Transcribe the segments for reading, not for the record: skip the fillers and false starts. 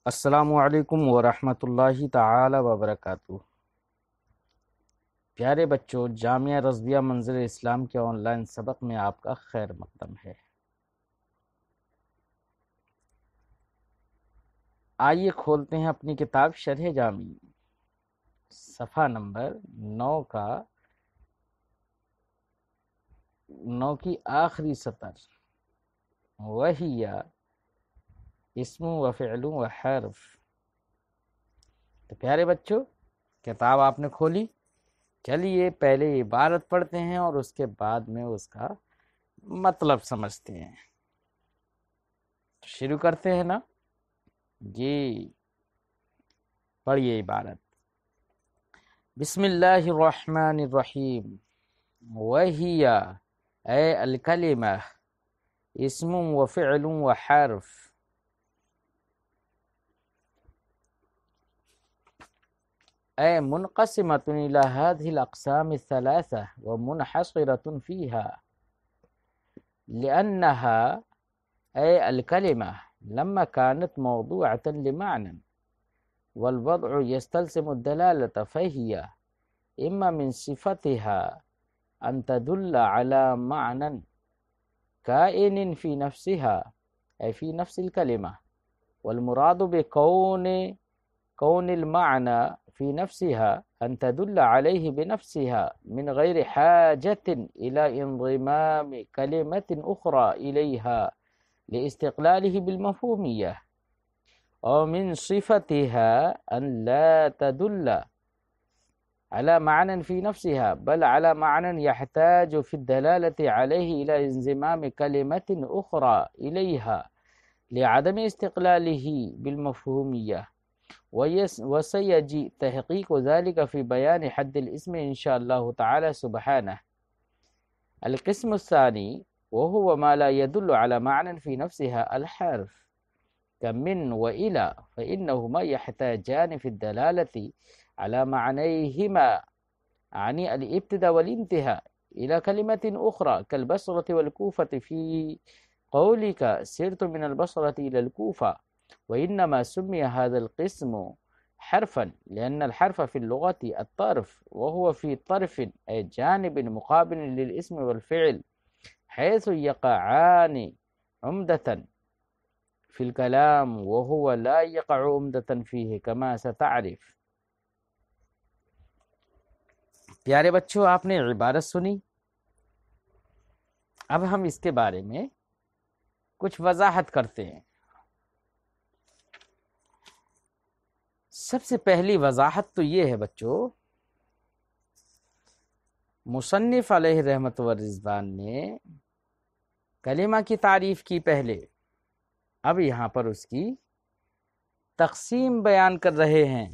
السلام علیکم ورحمۃ اللہ تعالی وبرکاتہ۔ پیارے بچوں، جامعہ رضویہ منظر اسلام کے آن لائن سبق میں آپ کا خیر مقدم ہے۔ آئیے کھولتے ہیں اپنی کتاب شرح جامی، صفحہ نمبر 9 کی آخری سطر، وہی اسم و فعل و حرف۔ تو پیارے بچوں، کتاب آپ نے کھولی، چلیے پہلے عبارت پڑھتے ہیں اور اس کے بعد میں اس کا مطلب سمجھتے ہیں۔ شروع کرتے ہیں نا جی، پڑھیے عبارت۔ بسم اللہ الرحمن الرحیم۔ وہی اے الکلمہ اسم و فعل و حرف، اے منقسمۃ الی هذه الاقسام الثلاثہ ومنحصرۃ فیہا، لأنها اے الکلمہ لما كانت موضوعة لمعنى والوضع يستلزم الدلالة فهي إما من صفتها أن تدل على معنى كائن في نفسها أي في نفس الكلمة، والمراد بكون المعنى في نفسها أن تدل عليه بنفسها من غير حاجة إلى انضمام كلمة أخرى إليها لاستقلاله بالمفهومية، ومن صفتها أن لا تدل على معنى في نفسها بل على معنى يحتاج في الدلالة عليه إلى انضمام كلمة أخرى إليها لعدم استقلاله بالمفهومية، وسيجي تحقيق ذلك في بيان حد الاسم إن شاء الله تعالى سبحانه۔ القسم الثاني وهو ما لا يدل على معنى في نفسها الحرف كمن وإلى، فإنهما يحتاجان في الدلالة على معنيهما عن الابتداء والانتهاء إلى كلمة أخرى كالبصرة والكوفة في قولك سرت من البصرة إلى الكوفة، وإنما سمي هذا القسم حرفا لأن الحرف في اللغة الطرف، وهو في طرف أي جانب مقابل للاسم والفعل، حيث يقعان عمدة في الكلام وهو لا يقع عمدة فيه كما ستعرف۔ پیارے بچوں، آپ نے عبارت سنی، اب ہم اس کے بارے میں کچھ وضاحت کرتے ہیں۔ سب سے پہلی وضاحت تو یہ ہے بچوں، مصنف علیہ رحمت و رضوان نے کلمہ کی تعریف کی پہلے، اب یہاں پر اس کی تقسیم بیان کر رہے ہیں۔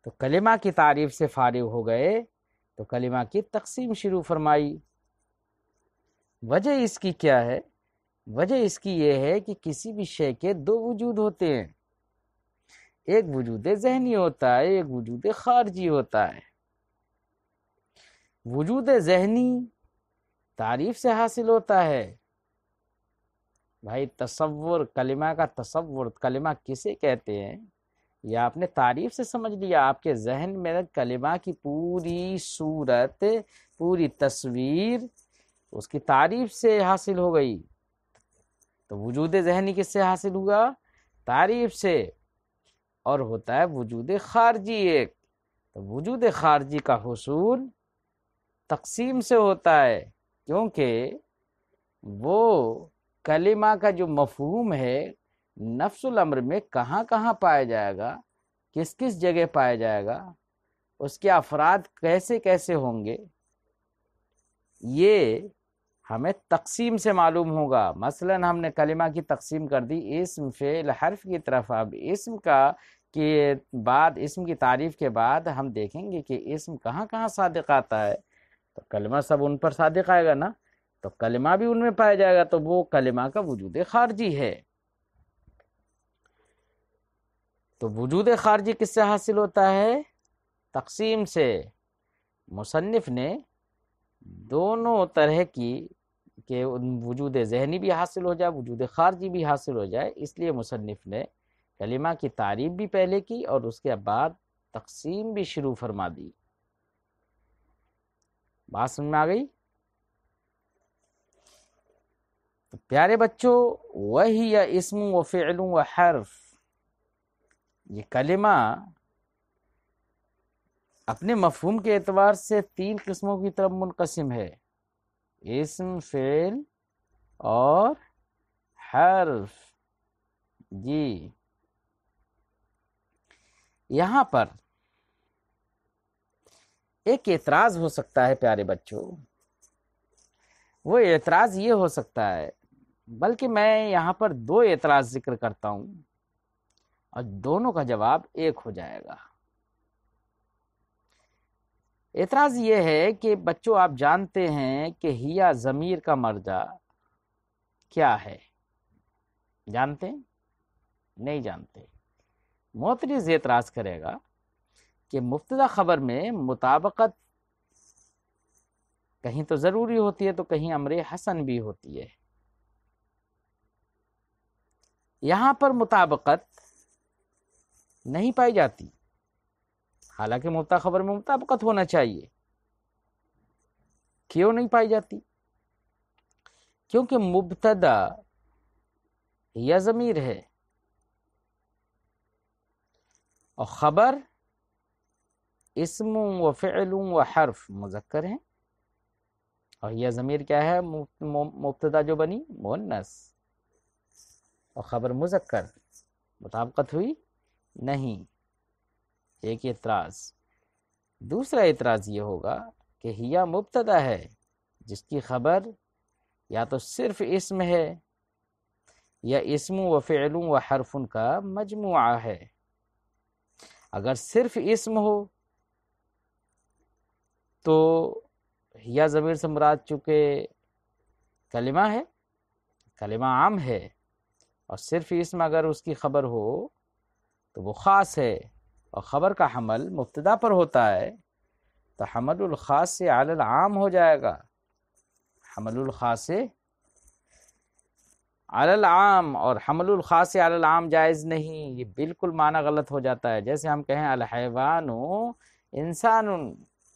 تو کلمہ کی تعریف سے فارغ ہو گئے تو کلمہ کی تقسیم شروع فرمائی۔ وجہ اس کی کیا ہے؟ وجہ اس کی یہ ہے کہ کسی بھی شے کے دو وجود ہوتے ہیں، ایک وجود ذہنی ہوتا ہے، ایک وجود خارجی ہوتا ہے۔ وجود ذہنی تعریف سے حاصل ہوتا ہے۔ بھائی تصور، کلمہ کا تصور، کلمہ کسے کہتے ہیں یہ آپ نے تعریف سے سمجھ لیا، آپ کے ذہن میں کلمہ کی پوری صورت، پوری تصویر اس کی تعریف سے حاصل ہو گئی۔ تو وجود ذہنی کس سے حاصل ہوا؟ تعریف سے۔ اور ہوتا ہے وجود خارجی ایک، تو وجود خارجی کا حصول تقسیم سے ہوتا ہے، کیونکہ وہ کلمہ کا جو مفہوم ہے نفس الامر میں کہاں کہاں پایا جائے گا، کس کس جگہ پایا جائے گا، اس کے افراد کیسے کیسے ہوں گے، یہ ہمیں تقسیم سے معلوم ہوگا۔ مثلا ہم نے کلمہ کی تقسیم کر دی اسم فعل حرف کی طرف، اب اسم کا کے بعد، اسم کی تعریف کے بعد ہم دیکھیں گے کہ اسم کہاں کہاں صادق آتا ہے، تو کلمہ سب ان پر صادق آئے گا نا، تو کلمہ بھی ان میں پایا جائے گا، تو وہ کلمہ کا وجود خارجی ہے۔ تو وجود خارجی کس سے حاصل ہوتا ہے؟ تقسیم سے۔ مصنف نے دونوں طرح کی کہ وجود ذہنی بھی حاصل ہو جائے، وجود خارجی بھی حاصل ہو جائے، اس لیے مصنف نے کلمہ کی تعریف بھی پہلے کی اور اس کے بعد تقسیم بھی شروع فرما دی. بات سمجھ میں آ گئی؟ تو پیارے بچوں، وہی یا اسم و فعل و حرف، یہ کلمہ اپنے مفہوم کے اعتبار سے 3 قسموں کی طرف منقسم ہے: اسم، فعل اور حرف. جی یہاں پر ایک اعتراض ہو سکتا ہے پیارے بچوں. وہ اعتراض یہ ہو سکتا ہے، بلکہ میں یہاں پر 2 اعتراض ذکر کرتا ہوں اور دونوں کا جواب ایک ہو جائے گا. اعتراض یہ ہے کہ بچوں آپ جانتے ہیں کہ ہیا ضمیر کا مرجع کیا ہے؟ جانتے ہیں؟ نہیں جانتے. معترض اعتراض کرے گا کہ مبتدا خبر میں مطابقت کہیں تو ضروری ہوتی ہے تو کہیں امر حسن بھی ہوتی ہے. یہاں پر مطابقت نہیں پائی جاتی، حالانکہ مبتدا خبر میں مطابقت ہونا چاہیے. کیوں نہیں پائی جاتی؟ کیونکہ مبتدا یا ضمیر ہے اور خبر اسم و فعل و حرف مذکر ہیں، اور یہ ضمیر کیا ہے؟ مبتدا جو بنی مؤنث اور خبر مذکر. مطابقت ہوئی نہیں. ایک اعتراض. دوسرا اعتراض یہ ہوگا کہ ہیا مبتدا ہے جس کی خبر یا تو صرف اسم ہے یا اسم و فعل و حرف کا مجموعہ ہے. اگر صرف اسم ہو تو ہیا ضمیر سے مراد چونکہ کلمہ ہے، کلمہ عام ہے، اور صرف اسم اگر اس کی خبر ہو تو وہ خاص ہے، اور خبر کا حمل مبتدا پر ہوتا ہے تو حمل الخاص سے علی العام ہو جائے گا. حمل الخاص سے علی العام، اور حمل الخاص سے علی العام جائز نہیں. یہ بالکل معنی غلط ہو جاتا ہے. جیسے ہم کہیں الحیوان انسان،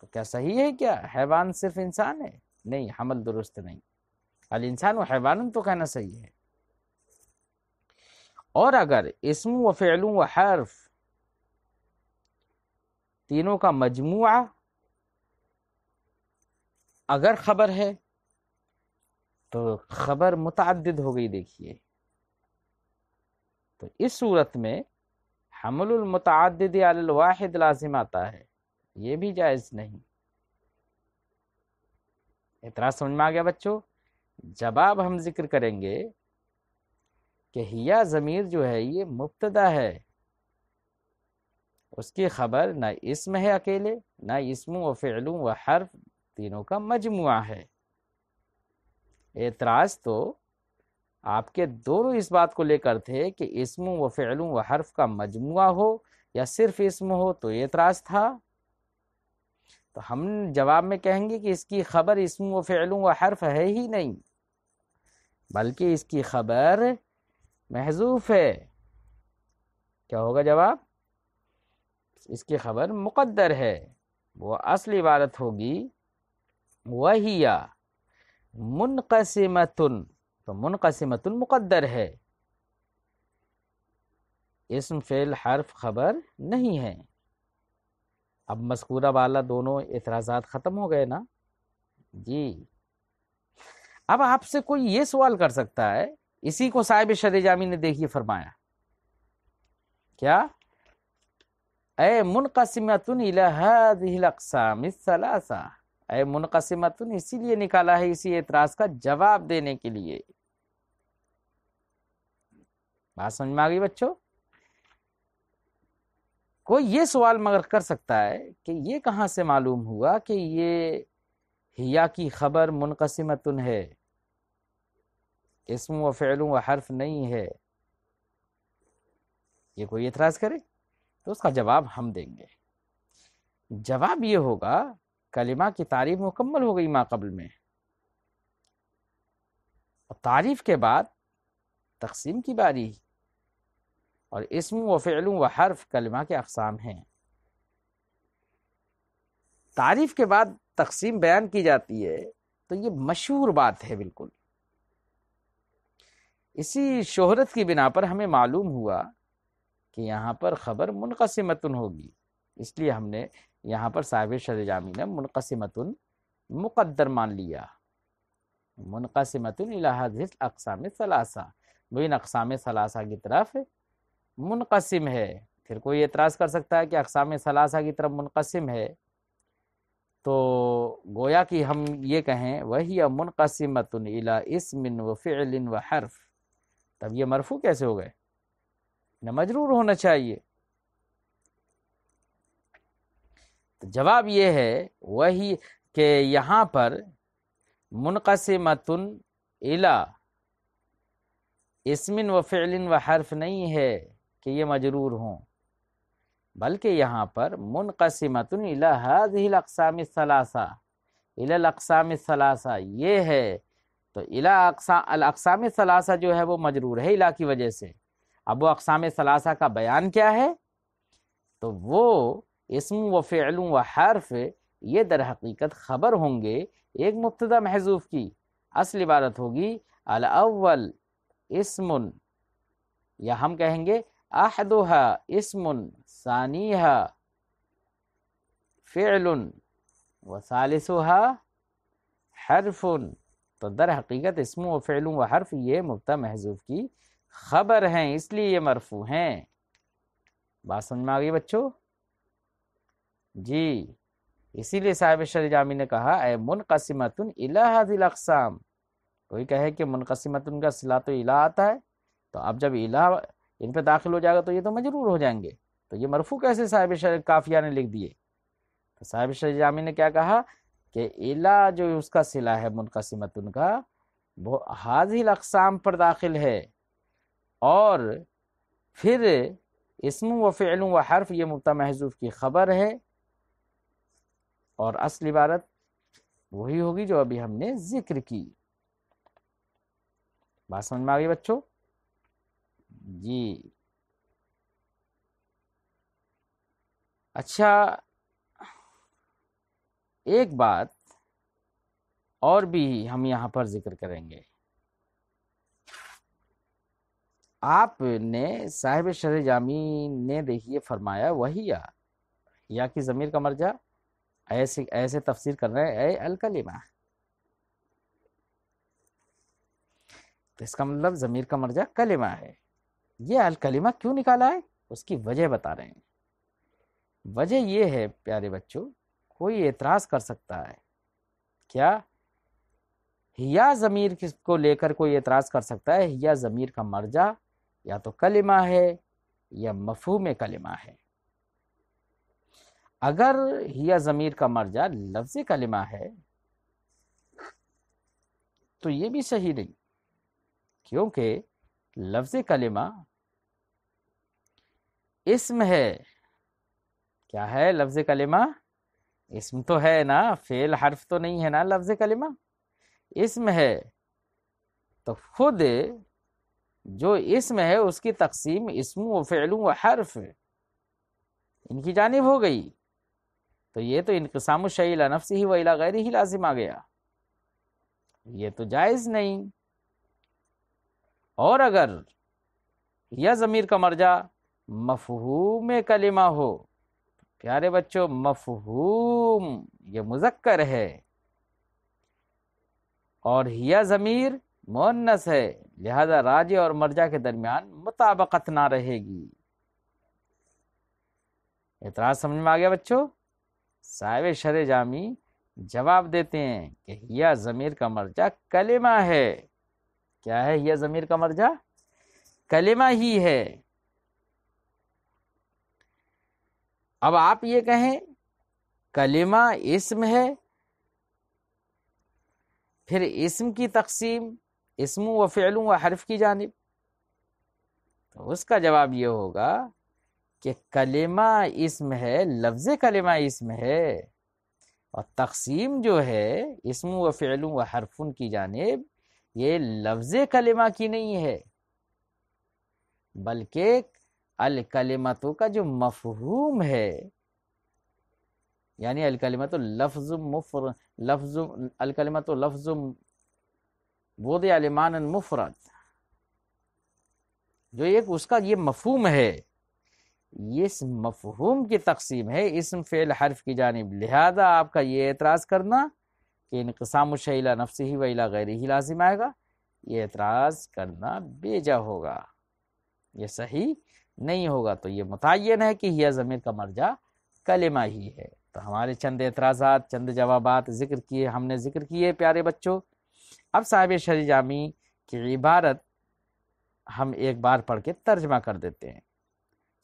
تو کیا صحیح ہے کیا حیوان صرف انسان ہے؟ نہیں، حمل درست نہیں. الانسان و حیوان تو کہنا صحیح ہے. اور اگر اسم و فعل و حرف تینوں کا مجموعہ اگر خبر ہے تو خبر متعدد ہو گئی. دیکھیے تو اس صورت میں حمل المتعدد علی الواحد لازم آتا ہے، یہ بھی جائز نہیں. اعتراض سمجھ میں آ گیا بچوں؟ جب اب ہم ذکر کریں گے کہ ہیا ضمیر جو ہے یہ مبتدا ہے، اس کی خبر نہ اسم ہے اکیلے، نہ اسم و فعل و حرف تینوں کا مجموعہ ہے. اعتراض تو آپ کے دونوں اس بات کو لے کر تھے کہ اسم و فعل و حرف کا مجموعہ ہو یا صرف اسم ہو، تو اعتراض تھا. تو ہم جواب میں کہیں گے کہ اس کی خبر اسم و فعل و حرف ہے ہی نہیں، بلکہ اس کی خبر محذوف ہے. کیا ہوگا جواب؟ اس کی خبر مقدر ہے. وہ اصل عبارت ہوگی وَهِيَ منقسمۃ، تو منقسمۃ مقدر ہے، اسم فعل حرف خبر نہیں ہے. اب مذکورہ والا دونوں اعتراضات ختم ہو گئے نا جی. اب آپ سے کوئی یہ سوال کر سکتا ہے، اسی کو صاحب شرح جامی نے دیکھیے فرمایا کیا؟ اے منقسمۃ الی ہذہ الاقسام الثلاثہ، اے منقسمۃ اسی لیے نکالا ہے اسی اعتراض کا جواب دینے کے لیے. بات سمجھ میں آ گئی بچوں؟ کوئی یہ سوال مگر کر سکتا ہے کہ یہ کہاں سے معلوم ہوا کہ یہ ہیا کی خبر منقسمۃ ہے، اسم و فعل و حرف نہیں ہے؟ یہ کوئی اعتراض کرے تو اس کا جواب ہم دیں گے. جواب یہ ہوگا کلمہ کی تعریف مکمل ہو گئی ما قبل میں، اور تعریف کے بعد تقسیم کی باری. اور اسم و فعل و حرف کلمہ کے اقسام ہیں۔ تعریف کے بعد تقسیم بیان کی جاتی ہے تو یہ مشہور بات ہے بالکل۔ اسی شہرت کی بنا پر ہمیں معلوم ہوا کہ یہاں پر خبر منقسمتن ہوگی، اس لیے ہم نے یہاں پر صاحب شرح جامی نے منقسمتن مقدر مان لیا۔ منقسمتن الی ہذہ الاقسام الثلاثہ، وہ ان اقسام ثلاثہ کی طرف منقسم ہے۔ پھر کوئی اعتراض کر سکتا ہے کہ اقسام ثلاثہ کی طرف منقسم ہے، تو گویا کہ ہم یہ کہیں وَهِيَ مُنْقَسِمَةٌ إِلَىٰ اسْمٍ وَفِعْلٍ وَحَرْف، تب یہ مرفوع کیسے ہو گئے؟ نہ مجرور ہونا چاہیے۔ تو جواب یہ ہے وہی کہ یہاں پر منقسمۃ الی اسم و فعل و حرف نہیں ہے کہ یہ مجرور ہوں، بلکہ یہاں پر منقسمۃ الی ہذہ الاقسام الثلاثہ، الی الاقسام الثلاثہ یہ ہے، تو الی الاقسام الثلاثہ جو ہے وہ مجرور ہے الی کی وجہ سے۔ اب وہ اقسام ثلاثہ کا بیان کیا ہے؟ تو وہ اسم و فعل و حرف یہ در حقیقت خبر ہوں گے ایک مبتدا محذوف کی۔ اصل عبارت ہوگی الاول اسم، یا ہم کہیں گے احدها اسم ثانیها فعل وثالثها حرف، تو در حقیقت اسم و فعل و حرف یہ مبتدا محذوف کی خبر ہیں، اس لیے یہ مرفوع ہیں۔ بات سمجھ میں آ گئی بچوں؟ جی، اسی لیے صاحب شرح جامی نے کہا اے منقسمۃ الی ہذہ الاقسام۔ کوئی کہے کہ منقسمۃ کا صلہ تو الی آتا ہے، تو اب جب الی ان پہ داخل ہو جائے گا تو یہ تو مجرور ہو جائیں گے، تو یہ مرفوع کیسے صاحب شرح کافیہ نے لکھ دیے؟ تو صاحب شرح جامی نے کیا کہا کہ الی جو اس کا صلہ ہے منقسمۃ کا، وہ ہذہ الاقسام پر داخل ہے، اور پھر اسم و فعل و حرف یہ مبتدا محذوف کی خبر ہے، اور اصل عبارت وہی ہوگی جو ابھی ہم نے ذکر کی۔ بات سمجھ میں آ گئی بچوں؟ جی اچھا، ایک بات اور بھی ہم یہاں پر ذکر کریں گے۔ آپ نے صاحب شرح جامی نے دیکھیے فرمایا وہی یا کی ضمیر کا مرجع ایسے تفسیر کر رہے ہیں اے الکلمہ، تو اس کا مطلب ضمیر کا مرجع کلمہ ہے۔ یہ الکلمہ کیوں نکالا ہے اس کی وجہ بتا رہے ہیں۔ وجہ یہ ہے پیارے بچوں، کوئی اعتراض کر سکتا ہے کیا ہیا ضمیر کو لے کر کوئی اعتراض کر سکتا ہے؟ ہیا ضمیر کا مرجع یا تو کلمہ ہے یا مفہوم کلمہ ہے۔ اگر ہیا ضمیر کا مرجع لفظ کلمہ ہے تو یہ بھی صحیح نہیں، کیونکہ لفظ کلمہ اسم ہے۔ کیا ہے لفظ کلمہ؟ اسم تو ہے نا، فعل حرف تو نہیں ہے نا لفظ کلمہ، اسم ہے۔ تو خود جو اسم ہے اس کی تقسیم اسم و فعل و حرف ان کی جانب ہو گئی، تو یہ تو انقسام الشیء الی نفسہ و الی غیرہ لازم آ گیا، یہ تو جائز نہیں۔ اور اگر یا ضمیر کا مرجع مفہوم کلمہ ہو، پیارے بچوں مفہوم یہ مذکر ہے اور ہیا ضمیر مؤنث ہے، لہذا راجع اور مرجع کے درمیان مطابقت نہ رہے گی۔ اعتراض سمجھ میں آ گیا بچوں؟ صاحب شرح جامی جواب دیتے ہیں کہ ہیا ضمیر کا مرجع کلمہ ہے۔ کیا ہے ہیا ضمیر کا مرجع؟ کلمہ ہی ہے۔ اب آپ یہ کہیں کلمہ اسم ہے، پھر اسم کی تقسیم اسم و فعل و حرف کی جانب، تو اس کا جواب یہ ہوگا کہ کلمہ اسم ہے، لفظ کلمہ اسم ہے، اور تقسیم جو ہے اسم و فعل و حرف کی جانب یہ لفظ کلمہ کی نہیں ہے، بلکہ الکلمتو کا جو مفہوم ہے، یعنی الکلمت الکلمت لفظ وضع لمعنی مفرد، جو ایک اس کا یہ مفہوم ہے، یہ اس مفہوم کی تقسیم ہے اسم فعل حرف کی جانب، لہذا آپ کا یہ اعتراض کرنا کہ انقسام الشیء الی نفسہ و الی غیرہ لازم آئے گا، یہ اعتراض کرنا بیجا ہوگا، یہ صحیح نہیں ہوگا۔ تو یہ متعین ہے کہ یہ ضمیر کا مرجع کلمہ ہی ہے۔ تو ہمارے چند اعتراضات، چند جوابات ہم نے ذکر کیے پیارے بچوں۔ اب صاحب شرح جامی کی عبارت ہم ایک بار پڑھ کے ترجمہ کر دیتے ہیں۔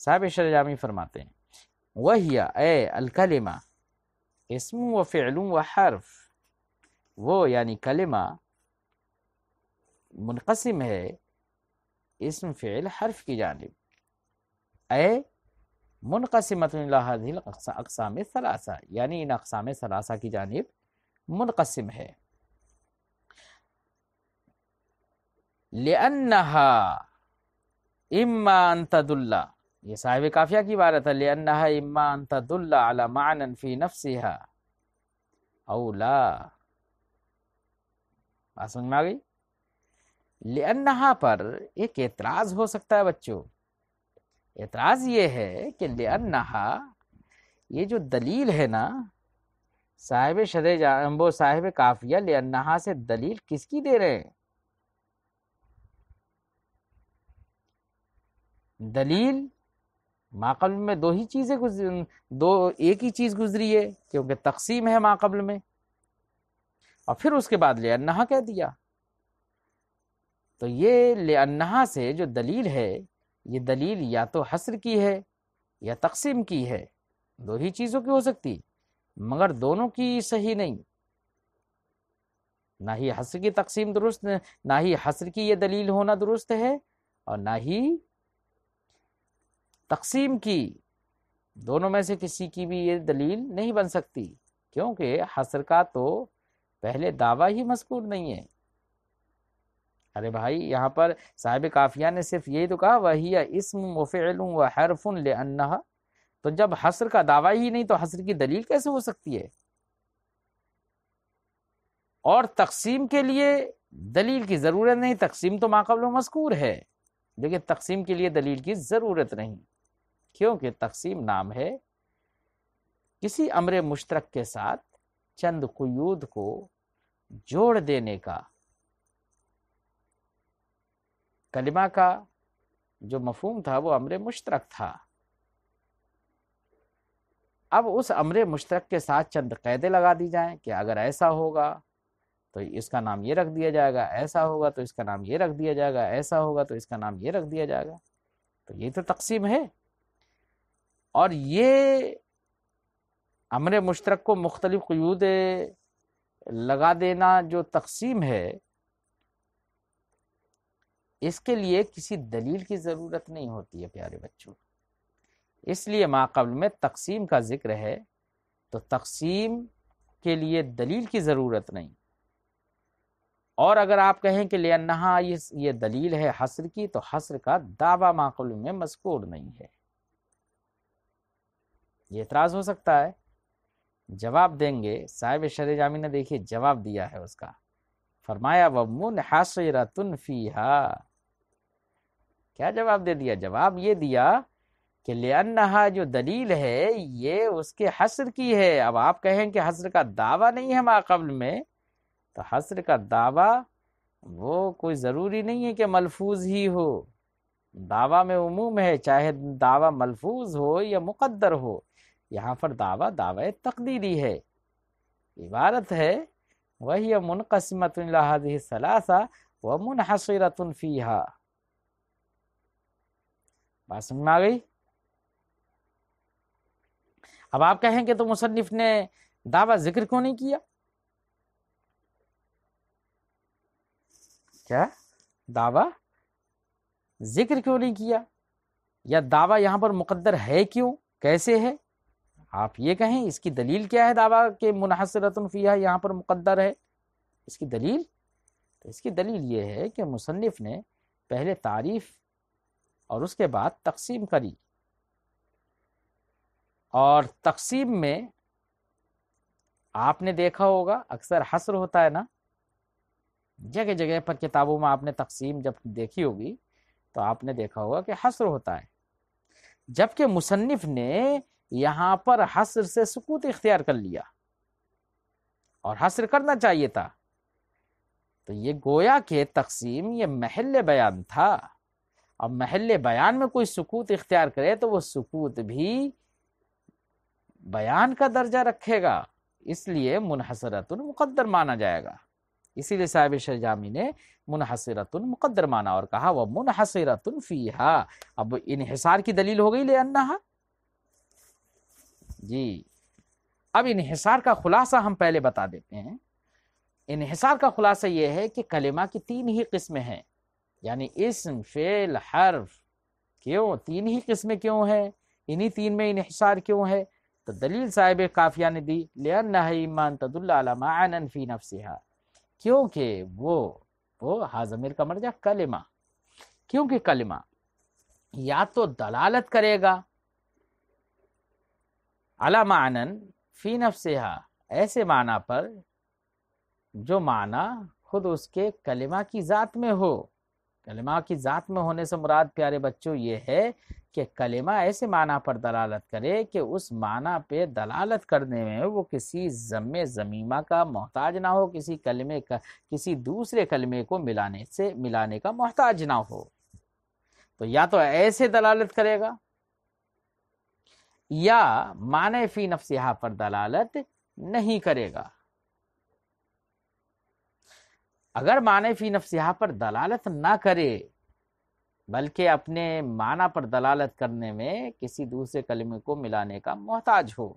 صاحب شرح جامی فرماتے ہیں وَهِيَ اے الکلمہ اسم و فعل و حرف، وہ یعنی کلمہ منقسم ہے اسم فعل حرف کی جانب، اے منقسمۃ الی ہذہ الاقسام الثلاثہ، یعنی ان اقسام ثلاثہ کی جانب منقسم ہے۔ لِأَنَّهَا اما ان تدل، یہ صاحب کافیہ کی عبارت ہے، لِأَنَّهَا اما ان تدل علی معنی فی نفسها او لا، بات سمجھ میں آ گئی؟ لِأَنَّهَا پر ایک اعتراض ہو سکتا ہے بچوں، اعتراض یہ ہے کہ لِأَنَّهَا یہ جو دلیل ہے نا، صاحب شرح وہ صاحب کافیہ لِأَنَّهَا سے دلیل کس کی دے رہے ہیں؟ دلیل ما قبل میں دو ہی چیزیں ایک ہی چیز گزری ہے، کیونکہ تقسیم ہے ما قبل میں، اور پھر اس کے بعد لِأَنَّهَا کہہ دیا۔ تو یہ لِأَنَّهَا سے جو دلیل ہے، یہ دلیل یا تو حصر کی ہے یا تقسیم کی ہے، دو ہی چیزوں کی ہو سکتی، مگر دونوں کی صحیح نہیں، نہ ہی حصر کی تقسیم درست، نہ ہی حصر کی یہ دلیل ہونا درست ہے، اور نہ ہی تقسیم کی، دونوں میں سے کسی کی بھی یہ دلیل نہیں بن سکتی، کیونکہ حصر کا تو پہلے دعویٰ ہی مذکور نہیں ہے۔ ارے بھائی یہاں پر صاحب کافیہ نے صرف یہی تو کہا وَهِيَ اسم وفعل وحرف لِأَنَّهَا، تو جب حصر کا دعویٰ ہی نہیں تو حصر کی دلیل کیسے ہو سکتی ہے؟ اور تقسیم کے لیے دلیل کی ضرورت نہیں، تقسیم تو ما قبل مذکور ہے، لیکن تقسیم کے لیے دلیل کی ضرورت نہیں، کیونکہ تقسیم نام ہے کسی امر مشترک کے ساتھ چند قیود کو جوڑ دینے کا۔ کلمہ کا جو مفہوم تھا وہ امر مشترک تھا، اب اس امر مشترک کے ساتھ چند قیدیں لگا دی جائیں کہ اگر ایسا ہوگا تو اس کا نام یہ رکھ دیا جائے گا، ایسا ہوگا تو اس کا نام یہ رکھ دیا جائے گا، ایسا ہوگا تو اس کا نام یہ رکھ دیا جائے گا، تو یہ تو تقسیم ہے۔ اور یہ امر مشترک کو مختلف قیود لگا دینا جو تقسیم ہے، اس کے لیے کسی دلیل کی ضرورت نہیں ہوتی ہے پیارے بچوں، اس لیے ما قبل میں تقسیم کا ذکر ہے تو تقسیم کے لیے دلیل کی ضرورت نہیں، اور اگر آپ کہیں کہ لِأَنَّهَا یہ دلیل ہے حصر کی، تو حصر کا دعویٰ ما قبل میں مذکور نہیں ہے، یہ اعتراض ہو سکتا ہے۔ جواب دیں گے، صاحب شرح جامی نے دیکھیے جواب دیا ہے اس کا، فرمایا وَمُنْحَصِرَةٌ فِيهَا، کیا جواب دے دیا؟ جواب یہ دیا کہ لِأَنَّهَا جو دلیل ہے یہ اس کے حصر کی ہے۔ اب آپ کہیں کہ حصر کا دعویٰ نہیں ہے ما قبل میں، تو حصر کا دعویٰ وہ کوئی ضروری نہیں ہے کہ ملفوظ ہی ہو، دعویٰ میں عموم ہے، چاہے دعویٰ ملفوظ ہو یا مقدر ہو، یہاں پر دعویٰ تقدیری ہے، عبارت ہے وَهِيَ مُنْقَسِمَةٌ إِلَى هَذِهِ الثَّلَاثَةِ وَمُنْحَصِرَةٌ فِيهَا، بات سمجھ میں آ گئی؟ اب آپ کہیں کہ تو مصنف نے دعویٰ ذکر کیوں نہیں کیا؟ کیا دعویٰ ذکر کیوں نہیں کیا، یا دعویٰ یہاں پر مقدر ہے کیوں، کیسے ہے؟ آپ یہ کہیں اس کی دلیل کیا ہے دعویٰ کہ منحصرۃ فیہا یہاں پر مقدر ہے، اس کی دلیل؟ تو اس کی دلیل یہ ہے کہ مصنف نے پہلے تعریف اور اس کے بعد تقسیم کری، اور تقسیم میں آپ نے دیکھا ہوگا اکثر حصر ہوتا ہے نا، جگہ جگہ پر کتابوں میں آپ نے تقسیم جب دیکھی ہوگی تو آپ نے دیکھا ہوگا کہ حصر ہوتا ہے، جبکہ مصنف نے یہاں پر حصر سے سکوت اختیار کر لیا، اور حصر کرنا چاہیے تھا۔ تو یہ گویا کہ تقسیم یہ محل بیان تھا، اور محل بیان میں کوئی سکوت اختیار کرے تو وہ سکوت بھی بیان کا درجہ رکھے گا، اس لیے منحصرۃ مقدر مانا جائے گا۔ اسی لیے صاحب شرح جامی نے منحصرۃ مقدر مانا اور کہا وہ منحصرۃ فیہا۔ اب انحصار کی دلیل ہو گئی لأنہا، جی اب انحصار کا خلاصہ ہم پہلے بتا دیتے ہیں۔ انحصار کا خلاصہ یہ ہے کہ کلمہ کی تین ہی قسمیں ہیں، یعنی اسم، فعل، حرف۔ کیوں تین ہی قسمیں کیوں ہیں؟ انہی تین میں انحصار کیوں ہے؟ تو دلیل صاحب قافیہ نے دی لأنہا اما ان تدل علی معنی فی نفسہا، کیونکہ وہ ہا ضمیر کا مرجع کلمہ، کیونکہ کلمہ یا تو دلالت کرے گا علی معنی فی نفسہا، ایسے معنی پر جو معنی خود اس کے کلمہ کی ذات میں ہو۔ کلمہ کی ذات میں ہونے سے مراد پیارے بچوں یہ ہے کہ کلمہ ایسے معنی پر دلالت کرے کہ اس معنی پہ دلالت کرنے میں وہ کسی ضم ضمیمہ کا محتاج نہ ہو، کسی کلمے کا کسی دوسرے کلمے کو ملانے کا محتاج نہ ہو۔ تو یا تو ایسے دلالت کرے گا یا معنی فی نفسہا پر دلالت نہیں کرے گا۔ اگر معنی فی نفسہا پر دلالت نہ کرے بلکہ اپنے معنی پر دلالت کرنے میں کسی دوسرے کلمے کو ملانے کا محتاج ہو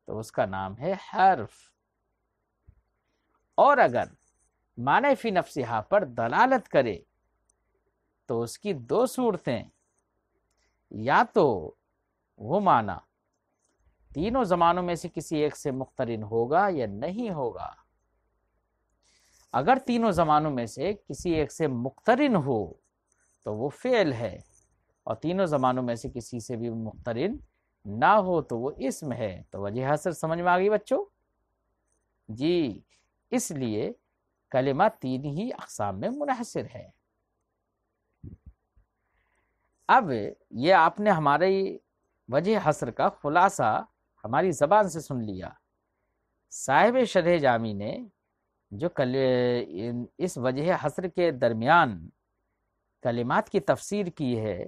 تو اس کا نام ہے حرف۔ اور اگر معنی فی نفسہا پر دلالت کرے تو اس کی دو صورتیں، یا تو وہ معنی تینوں زمانوں میں سے کسی ایک سے مقترن ہوگا یا نہیں ہوگا۔ اگر تینوں زمانوں میں سے کسی ایک سے مقترن ہو تو وہ فعل ہے، اور تینوں زمانوں میں سے کسی سے بھی مقترن نہ ہو تو وہ اسم ہے۔ تو وجہ حصر سمجھ میں آ گئی بچوں؟ جی اس لیے کلمہ تین ہی اقسام میں منحصر ہے۔ اب یہ آپ نے ہماری وجہ حصر کا خلاصہ ہماری زبان سے سن لیا۔ صاحب شرح جامی نے جو اس وجہ حصر کے درمیان کلمات کی تفسیر کی ہے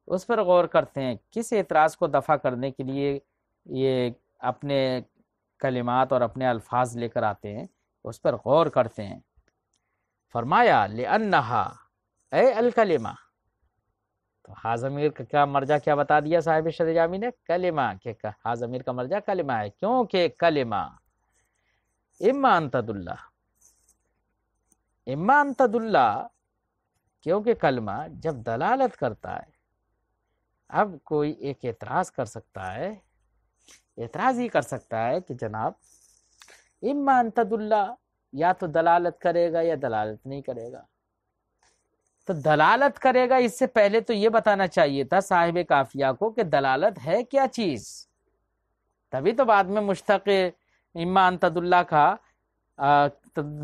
اس پر غور کرتے ہیں، کس اعتراض کو دفع کرنے کے لیے یہ اپنے کلمات اور اپنے الفاظ لے کر آتے ہیں، اس پر غور کرتے ہیں۔ فرمایا لأنہا اے الکلمہ، تو ہا ضمیر کا کیا مرجع کیا بتا دیا صاحب شرح جامی نے؟ کلمہ، کہ ہا ضمیر کا مرجع کلمہ ہے، کیونکہ کلمہ اما ان تدل، اما ان تدل، کیونکہ کلمہ جب دلالت کرتا ہے۔ اب کوئی ایک اعتراض کر سکتا ہے، اعتراض ہی کر سکتا ہے کہ جناب اما ان تدل، یا تو دلالت کرے گا یا دلالت نہیں کرے گا۔ تو دلالت کرے گا، اس سے پہلے تو یہ بتانا چاہیے تھا صاحب قافیہ کو کہ دلالت ہے کیا چیز، تبھی تو بعد میں مشتق اما ان تدل کا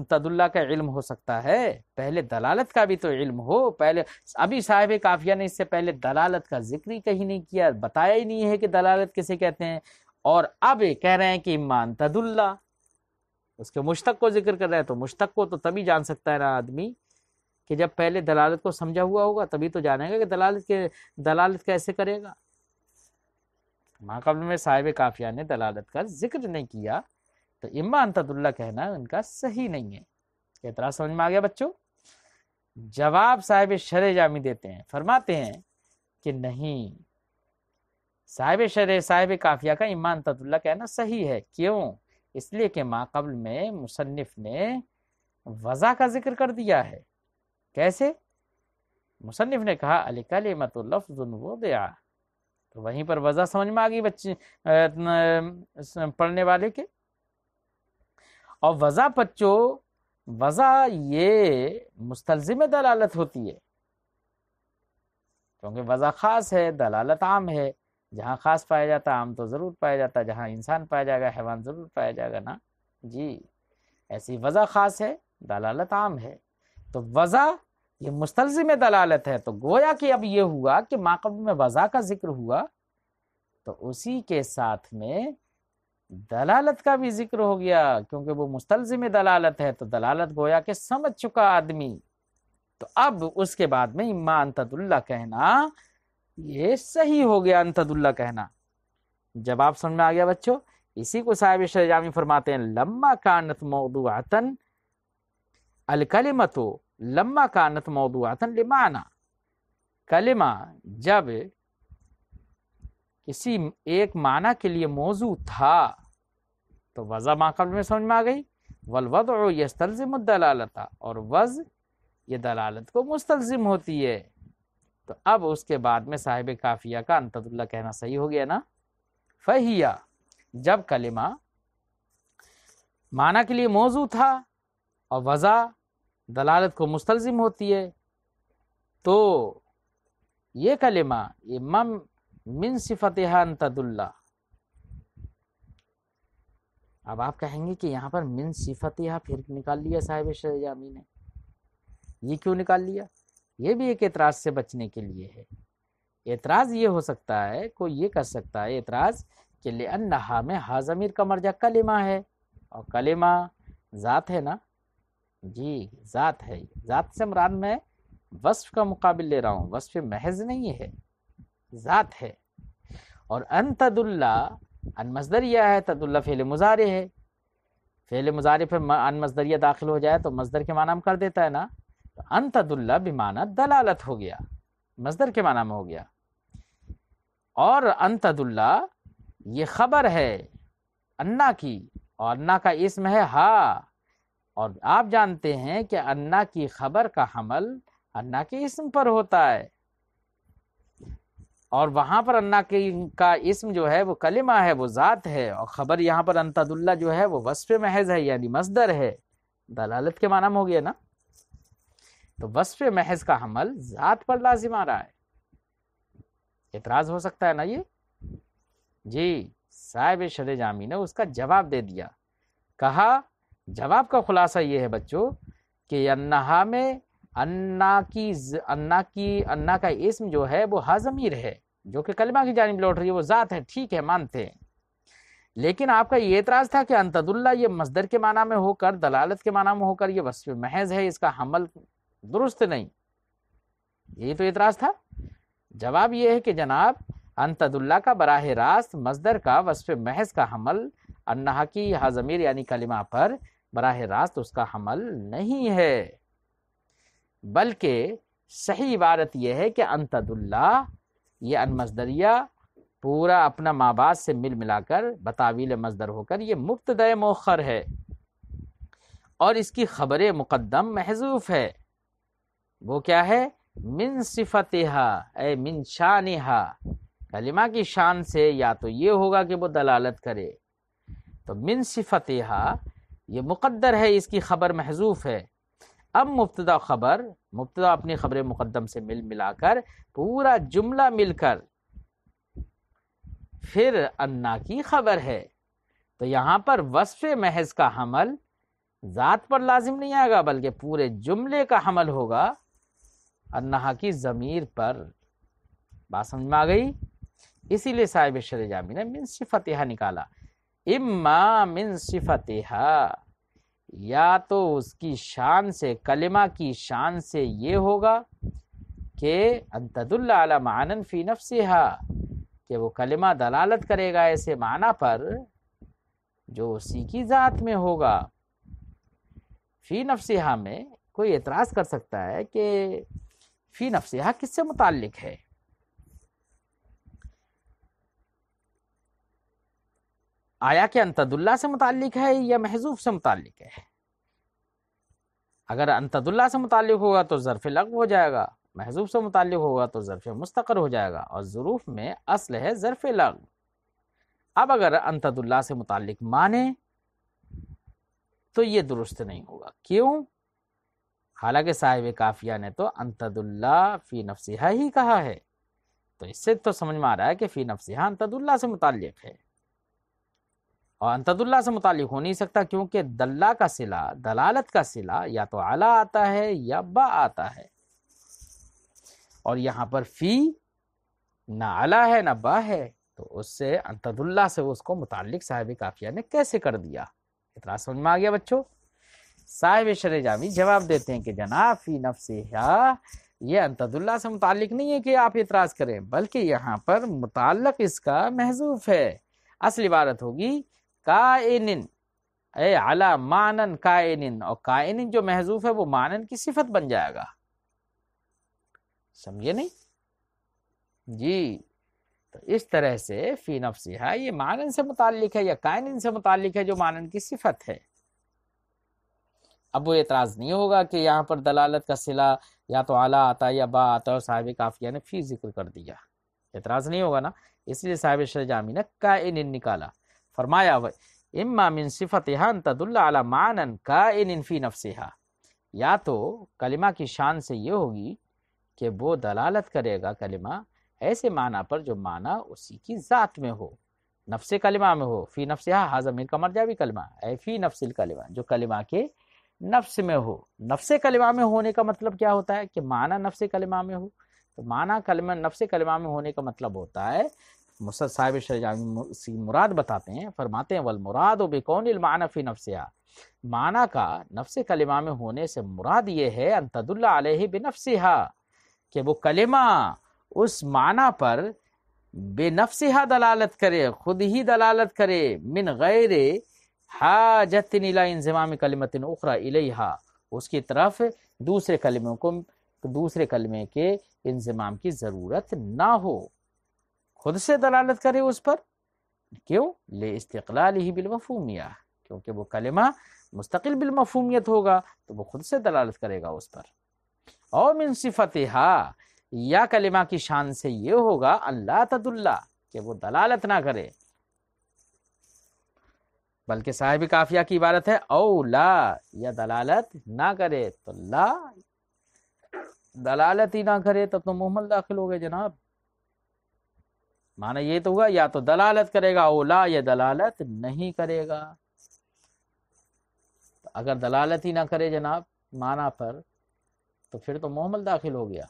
تدلہ کا علم ہو سکتا ہے۔ پہلے دلالت کا بھی تو علم ہو، پہلے ابھی صاحب قافیہ نے اس سے پہلے دلالت کا ذکر ہی کہیں نہیں کیا، بتایا ہی نہیں ہے کہ دلالت کسے کہتے ہیں، اور اب کہہ رہے ہیں کہ اما ان تدل، اس کے مشتق کو ذکر کر رہے ہیں۔ تو مشتق کو تو تبھی جان سکتا ہے نا آدمی کہ جب پہلے دلالت کو سمجھا ہوا ہوگا، تبھی تو جانے گا کہ دلالت کیسے کرے گا۔ ماں قبل میں صاحب قافیہ نے دلالت کا ذکر نہیں کیا، تو اما ان تدل کہنا ان کا صحیح نہیں ہے۔ اعتراض سمجھ میں آ گیا بچوں؟ جواب صاحب شرح جامی دیتے ہیں، فرماتے ہیں کہ نہیں، صاحب قافیہ کا اما ان تدل کہنا صحیح ہے۔ کیوں؟ اس لیے کہ ماں قبل میں مصنف نے وضع کا ذکر کر دیا ہے۔ کیسے؟ مصنف نے کہا الکلمۃ لفظ وضع، تو وہیں پر وضع سمجھ میں آ گئی بچے پڑھنے والے کے۔ اور وضع بچوں، وضع یہ مستلزم دلالت ہوتی ہے۔ کیونکہ وضع خاص ہے، دلالت عام ہے، جہاں خاص پایا جاتا ہے عام تو ضرور پایا جاتا ہے، جہاں انسان پایا جائے گا حیوان ضرور پایا جائے گا نا جی۔ ایسی وضع خاص ہے، دلالت عام ہے، تو وضع یہ مستلزم دلالت ہے، تو گویا کہ اب یہ ہوا کہ ماقبل میں وضع کا ذکر ہوا تو اسی کے ساتھ میں دلالت کا بھی ذکر ہو گیا، کیونکہ وہ مستلزم دلالت ہے تو دلالت گویا کہ سمجھ چکا آدمی۔ تو اب اس کے بعد میں اما ان تدل کہنا یہ صحیح ہو گیا، ان تدل کہنا جواب سمجھ میں آ گیا بچوں۔ اسی کو صاحب شرح جامی فرماتے ہیں لما کانت موضوعتن الکلمۃ لما کانت موضوعتن لمعنی، کلمہ جب کسی ایک معنی کے لیے موضوع تھا تو وضع ما قبل میں سمجھ میں آ گئی، والوضع یستلزم الدلالۃ، اور وضع یہ دلالت کو مستلزم ہوتی ہے۔ تو اب اس کے بعد میں صاحب کافیہ کا ان تدل کہنا صحیح ہو گیا نا۔ فہیہ، جب کلمہ معنی کے لیے موضوع تھا اور وضع دلالت کو مستلزم ہوتی ہے، تو یہ کلمہ امام من صفتها ان تدل۔ اب آپ کہیں گے کہ یہاں پر من صفتها پھر نکال لیا صاحب شرح جامی نے، یہ کیوں نکال لیا؟ یہ بھی ایک اعتراض سے بچنے کے لیے ہے۔ اعتراض یہ ہو سکتا ہے، کوئی یہ کر سکتا ہے اعتراض کہ لأنہا میں ہا ضمیر کا مرجع کلمہ ہے، اور کلمہ ذات ہے نا جی، ذات ہے، ذات سے مراد میں وصف کا مقابل لے رہا ہوں، وصف محض نہیں ہے، ذات ہے۔ اور ان تدل ان مصدریہ ہے، تدل فعل مضارع ہے، فعل مضارع پہ ان مصدریہ داخل ہو جائے تو مصدر کے معنی میں کر دیتا ہے نا، تو ان تدل بمعنی دلالت ہو گیا، مصدر کے معنی میں ہو گیا۔ اور ان تدل یہ خبر ہے انا کی، اور انا کا اسم ہے ہا، اور آپ جانتے ہیں کہ انا کی خبر کا حمل انا کے اسم پر ہوتا ہے، اور وہاں پر انا کا اسم جو ہے وہ کلمہ ہے، وہ ذات ہے، اور خبر یہاں پر ان تدل جو ہے وہ وصف محض ہے، یعنی مصدر ہے، دلالت کے معنی میں ہو گیا نا۔ تو وصف محض کا حمل ذات پر لازم آ رہا ہے، اعتراض ہو سکتا ہے نا یہ جی۔ صاحب شرح جامی نے اس کا جواب دے دیا، کہا جواب کا خلاصہ یہ ہے بچوں کہ انہا میں انا کا اسم جو ہے وہ ہا ضمیر ہے، جو کہ کلمہ کی جانب لوٹ رہی ہے، وہ ذات ہے، ٹھیک ہے مانتے ہیں، لیکن آپ کا یہ اعتراض تھا کہ ان تدل یہ مصدر کے معنی میں ہو کر، دلالت کے معنی میں ہو کر یہ وصف محض ہے، اس کا حمل درست نہیں، یہی تو اعتراض تھا۔ جواب یہ ہے کہ جناب ان تدل کا براہ راست مصدر کا وصف محض کا حمل انہا کی ہا ضمیر یعنی کلمہ پر براہ راست اس کا حمل نہیں ہے، بلکہ صحیح عبارت یہ ہے کہ ان تدل یہ ان مصدریہ پورا اپنا ما بعد سے مل ملا کر بتاویل مصدر ہو کر یہ مبتدا مؤخر ہے، اور اس کی خبر مقدم محذوف ہے، وہ کیا ہے؟ من صفتہا اے من شانہا، کلمہ کی شان سے یا تو یہ ہوگا کہ وہ دلالت کرے، تو من صفتہا یہ مقدر ہے، اس کی خبر محذوف ہے۔ اب مبتدا خبر، مبتدا اپنی خبر مقدم سے مل ملا کر پورا جملہ مل کر پھر انا کی خبر ہے، تو یہاں پر وصف محض کا حمل ذات پر لازم نہیں آئے گا، بلکہ پورے جملے کا حمل ہوگا انہا کی ضمیر پر۔ بات سمجھ میں آ گئی؟ اسی لیے صاحب شرح جامی نے من صفتہا نکالا، اما من صفتہا، یا تو اس کی شان سے، کلمہ کی شان سے یہ ہوگا کہ ان تدل علی معنی فی نفسہا، کہ وہ کلمہ دلالت کرے گا ایسے معنی پر جو اسی کی ذات میں ہوگا۔ فی نفسہا میں کوئی اعتراض کر سکتا ہے کہ فی نفسہا کس سے متعلق ہے؟ آیا کہ ان تدل سے متعلق ہے یا محذوف سے متعلق ہے؟ اگر ان تدل سے متعلق ہوگا تو ظرف لغو ہو جائے گا، محذوف سے متعلق ہوگا تو ظرف مستقر ہو جائے گا، اور ظروف میں اصل ہے ظرف لغو۔ اب اگر ان تدل سے متعلق مانے تو یہ درست نہیں ہوگا، کیوں؟ حالانکہ صاحب کافیہ نے تو ان تدل فی نفسہا ہی کہا ہے، تو اس سے تو سمجھ میں آ رہا ہے کہ فی نفسہا ان تدل سے متعلق ہے، اور ان تدل سے متعلق ہو نہیں سکتا کیونکہ دلہ کا صلہ، دلالت کا صلہ یا تو علی آتا ہے یا با آتا ہے، اور یہاں پر فی نہ علی ہے نہ با ہے، تو اس سے ان تدل سے اس کو متعلق صاحب کافیہ نے کیسے کر دیا؟ اتنا سمجھ میں آ گیا بچوں؟ صاحب شرح جامی جواب دیتے ہیں کہ جناب فی نفسہا یہ ان تدل سے متعلق نہیں ہے کہ آپ اعتراض کریں، بلکہ یہاں پر متعلق اس کا محذوف ہے، اصل عبارت ہوگی کائنن اے علی معنن کائنن، اور کائنن جو محذوف ہے وہ معنن کی صفت بن جائے گا، سمجھے نہیں جی؟ تو اس طرح سے فی نفسہا یہ معنن سے متعلق ہے یا کائنن سے متعلق ہے جو معنن کی صفت ہے۔ اب وہ اعتراض نہیں ہوگا کہ یہاں پر دلالت کا صلہ یا تو اعلیٰ آتا ہے یا با آتا ہے اور صاحب کافیہ نے فی ذکر کر دیا، اعتراض نہیں ہوگا نا، اس لیے صاحب شرح جامی نے کائن نکالا، فرمایا اما من صفتها ان تدل علی معنی کائن فی نفسها، یا تو کلمہ کی شان سے یہ ہوگی کہ وہ دلالت کرے گا کلمہ ایسے معنی پر جو معنی اسی کی ذات میں ہو، نفس کلمہ میں ہو، فی نفسها ہا ضمیر کا مرجع بھی کلمہ اے فی نفس الکلمہ، جو کلمہ کے نفس میں ہو۔ نفس کلمہ میں ہونے کا مطلب کیا ہوتا ہے؟ کہ معنی نفس کلمہ میں ہو، تو معنی کلمہ نفس کلمہ میں ہونے کا مطلب ہوتا ہے، صاحب شرح جامی مراد بتاتے ہیں، فرماتے ہیں والمراد بکون المعنی فی نفسها، معنی کا نفس کلمہ میں ہونے سے مراد یہ ہے ان تدل علیہ بنفسها، کہ وہ کلمہ اس معنی پر بنفسها دلالت کرے، خود ہی دلالت کرے، من غیر حاجت الی انضمام کلمۃ اخری الیہا، اس کی طرف دوسرے کلموں کو، دوسرے کلمے کے انضمام کی ضرورت نہ ہو، خود سے دلالت کرے اس پر، کیوں؟ لاستقلالہ بالمفہومیہ، کیونکہ وہ کلمہ مستقل بالمفہومیت ہوگا تو وہ خود سے دلالت کرے گا اس پر۔ اور من صفتہا، یا کلمہ کی شان سے یہ ہوگا اللہ تدل، کہ وہ دلالت نہ کرے، بلکہ صاحب کافیہ کی عبارت ہے او لا، یا دلالت نہ کرے، تو لا دلالت ہی نہ کرے تب تو محمل داخل ہو گئے جناب، معنی یہ تو ہوا یا تو دلالت کرے گا او لا، یا دلالت نہیں کرے گا، اگر دلالت ہی نہ کرے جناب معنی پر تو پھر تو محمل داخل ہو گیا،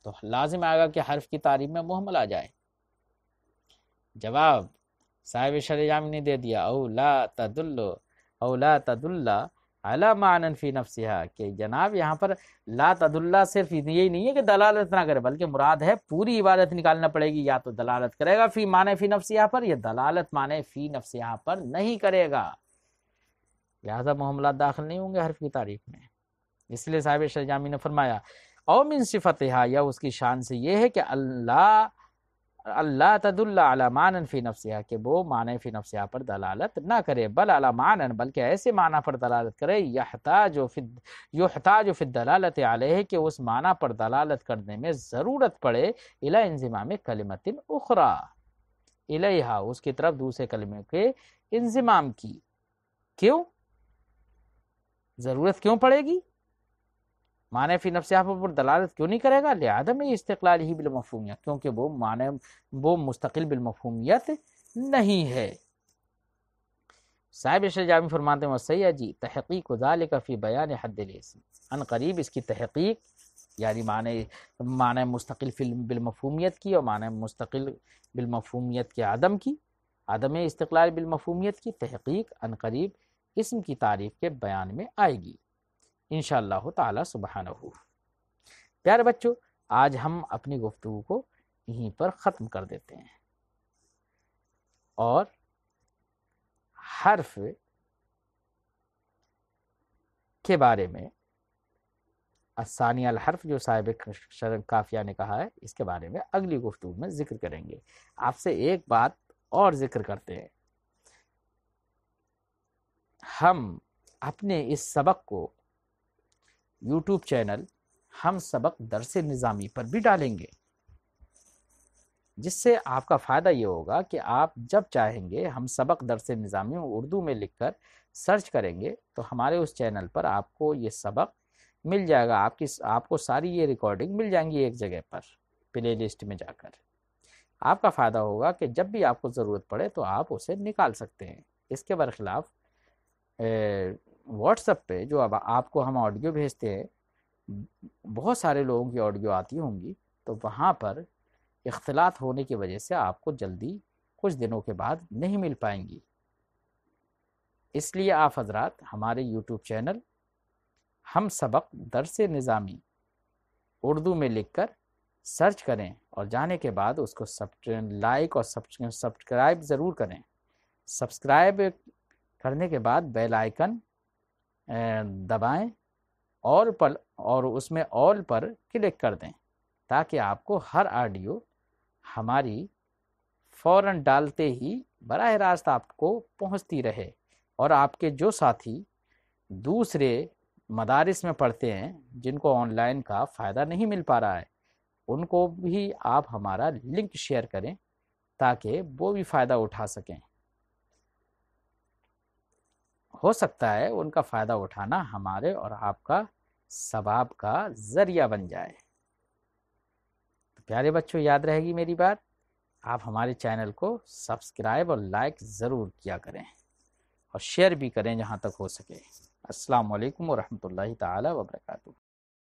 تو لازم آئے گا کہ حرف کی تعریف میں محمل آ جائے۔ جواب صاحب شرح جامی نے دے دیا او لا تدل علی معنی فی نفسها، کہ جناب یہاں پر لا تدل صرف یہی نہیں ہے کہ دلالت نہ کرے، بلکہ مراد ہے پوری عبارت نکالنا پڑے گی، یا تو دلالت کرے گا فی معنی فی نفسها پر، یا دلالت معنی فی نفسها پر نہیں کرے گا، لہذا محملات داخل نہیں ہوں گے حرف کی تعریف میں۔ اس لیے صاحب شرح جامی نے فرمایا او من صفتہا، یا اس کی شان سے یہ ہے کہ اللہ تدل علی معنی فی نفسها، کہ وہ معنی فی نفسها پر دلالت نہ کرے، بل علی معنی، بلکہ ایسے معنی پر دلالت کرے یحتاج فی الدلالت علیہ، کہ اس معنی پر دلالت کرنے میں ضرورت پڑے الی انضمام کلمۃ اخری الیہا، اس کی طرف دوسرے کلمے کے انضمام کی، کیوں ضرورت کیوں پڑے گی؟ معنی فی نفسها پر دلالت کیوں نہیں کرے گا؟ لعدم استقلالہ بالمفہومیہ، کیونکہ وہ مستقل بالمفہومیت نہیں ہے۔ صاحب شرح جامی فرماتے ہیں وسیجی تحقیق ذالک فی بیان حد الاسم، ان قریب اس کی تحقیق، یعنی معنی مستقل بالمفہومیت کی اور معنی مستقل بالمفہومیت کے عدم استقلال بالمفہومیت کی تحقیق ان قریب اسم کی تعریف کے بیان میں آئے گی انشاءاللہ تعالی سبحانہ۔ پیارے بچوں، آج ہم اپنی گفتگو کو یہیں پر ختم کر دیتے ہیں، اور حرف کے بارے میں الثانیہ الحرف جو صاحب شرح کافیہ نے کہا ہے، اس کے بارے میں اگلی گفتگو میں ذکر کریں گے۔ آپ سے ایک بات اور ذکر کرتے ہیں، ہم اپنے اس سبق کو یوٹیوب چینل ہم سبق درس نظامی پر بھی ڈالیں گے، جس سے آپ کا فائدہ یہ ہوگا کہ آپ جب چاہیں گے ہم سبق درس نظامی اردو میں لکھ کر سرچ کریں گے تو ہمارے اس چینل پر آپ کو یہ سبق مل جائے گا، آپ کو ساری یہ ریکارڈنگ مل جائیں گی ایک جگہ پر پلے لسٹ میں جا کر۔ آپ کا فائدہ ہوگا کہ جب بھی آپ کو ضرورت پڑے تو آپ اسے نکال سکتے ہیں۔ اس کے برخلاف واٹس ایپ پہ جو اب آپ کو ہم آڈیو بھیجتے ہیں، بہت سارے لوگوں کی آڈیو آتی ہوں گی، تو وہاں پر اختلاط ہونے کی وجہ سے آپ کو جلدی کچھ دنوں کے بعد نہیں مل پائیں گی۔ اس لیے آپ حضرات ہمارے یوٹیوب چینل ہم سبق درس نظامی اردو میں لکھ کر سرچ کریں، اور جانے کے بعد اس کو لائک اور سبسکرائب ضرور کریں۔ سبسکرائب کرنے کے بعد بیل آئیکن دبائیں اور اس میں آل پر کلک کر دیں، تاکہ آپ کو ہر آڈیو ہماری فوراً ڈالتے ہی براہ راست آپ کو پہنچتی رہے، اور آپ کے جو ساتھی دوسرے مدارس میں پڑھتے ہیں جن کو آن لائن کا فائدہ نہیں مل پا رہا ہے، ان کو بھی آپ ہمارا لنک شیئر کریں تاکہ وہ بھی فائدہ اٹھا سکیں۔ ہو سکتا ہے ان کا فائدہ اٹھانا ہمارے اور آپ کا ثواب کا ذریعہ بن جائے۔ تو پیارے بچوں، یاد رہے گی میری بات، آپ ہمارے چینل کو سبسکرائب اور لائک ضرور کیا کریں، اور شیئر بھی کریں جہاں تک ہو سکے۔ السلام علیکم ورحمۃ اللہ تعالی وبرکاتہ۔